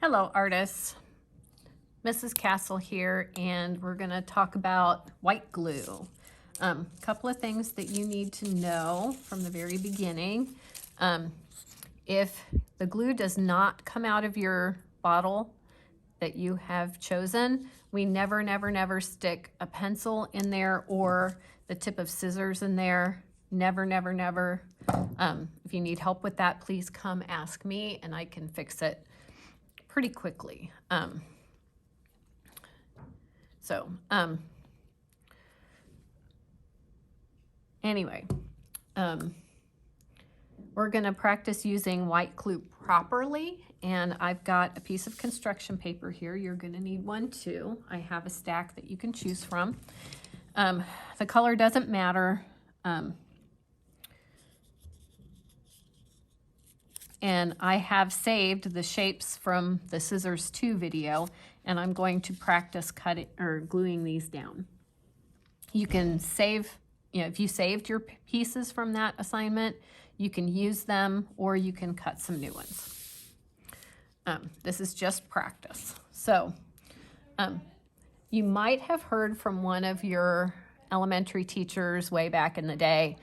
Hello, artists. Mrs. Castle here, and we're going to talk about white glue. A couple of things that you need to know from the very beginning. If the glue does not come out of your bottle that you have chosen, we never stick a pencil in there or the tip of scissors in there. Never. If you need help with that, please come ask me and I can fix it pretty quickly. Anyway, we're going to practice using white glue properly, and I've got a piece of construction paper here. You're going to need one too. I have a stack that you can choose from. The color doesn't matter. And I have saved the shapes from the Scissors 2 video, and I'm going to practice cutting or gluing these down. You can save, if you saved your pieces from that assignment, you can use them or you can cut some new ones. This is just practice. So you might have heard from one of your elementary teachers way back in the day,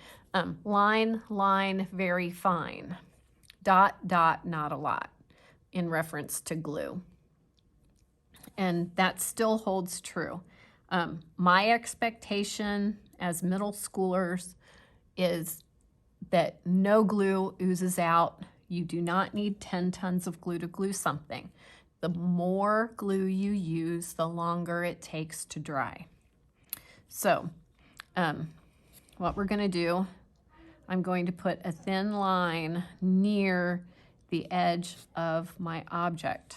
line, very fine. ... not a lot, in reference to glue. And that still holds true. My expectation as middle schoolers is that no glue oozes out. You do not need 10 tons of glue to glue something. The more glue you use, the longer it takes to dry. So what we're going to do, I'm going to put a thin line near the edge of my object.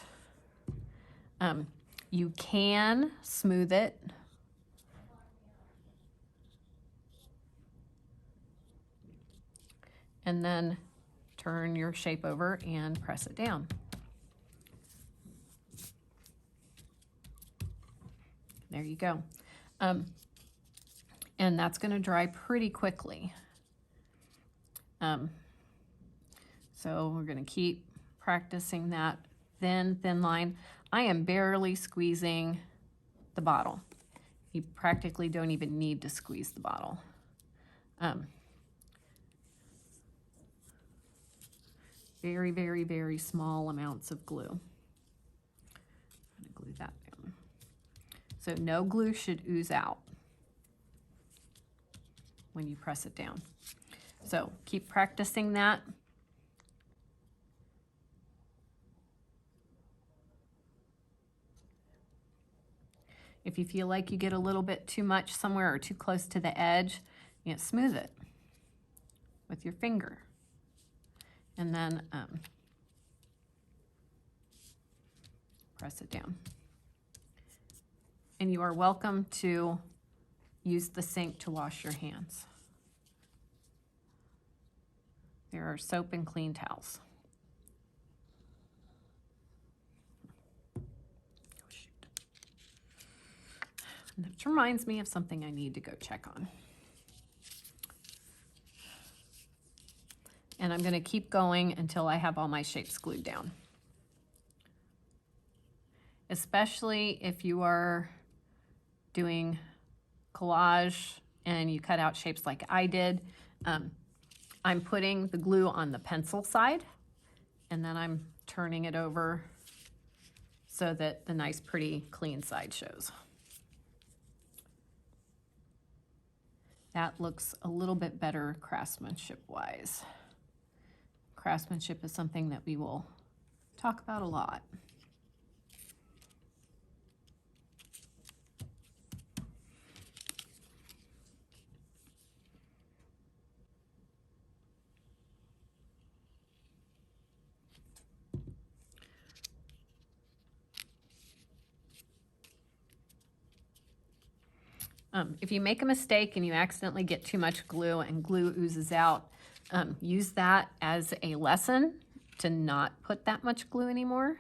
You can smooth it. And then turn your shape over and press it down. There you go. And that's going to dry pretty quickly. So we're going to keep practicing that thin line. I am barely squeezing the bottle. You practically don't even need to squeeze the bottle. Very small amounts of glue. I'm going to glue that down. So no glue should ooze out when you press it down. So keep practicing that. If you feel like you get a little bit too much somewhere or too close to the edge, smooth it with your finger. And then press it down. And you are welcome to use the sink to wash your hands. There are soap and clean towels. Oh, shoot. That reminds me of something I need to go check on. And I'm going to keep going until I have all my shapes glued down. Especially if you are doing collage and you cut out shapes like I did. I'm putting the glue on the pencil side, and then I'm turning it over so that the nice, pretty, clean side shows. That looks a little bit better craftsmanship-wise. Craftsmanship is something that we will talk about a lot. If you make a mistake and you accidentally get too much glue and glue oozes out, use that as a lesson to not put that much glue anymore,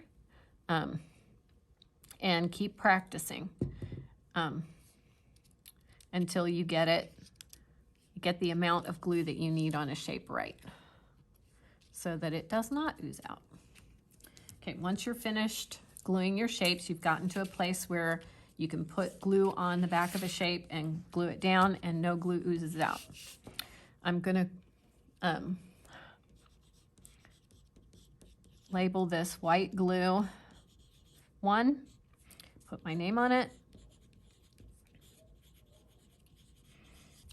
and keep practicing until you get the amount of glue that you need on a shape right, so that it does not ooze out. Okay, once you're finished gluing your shapes, you've gotten to a place where you can put glue on the back of a shape and glue it down and no glue oozes out. I'm gonna label this white glue 1, put my name on it,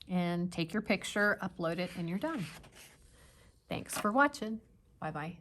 and take your picture, upload it, and you're done. Thanks for watching. Bye-bye.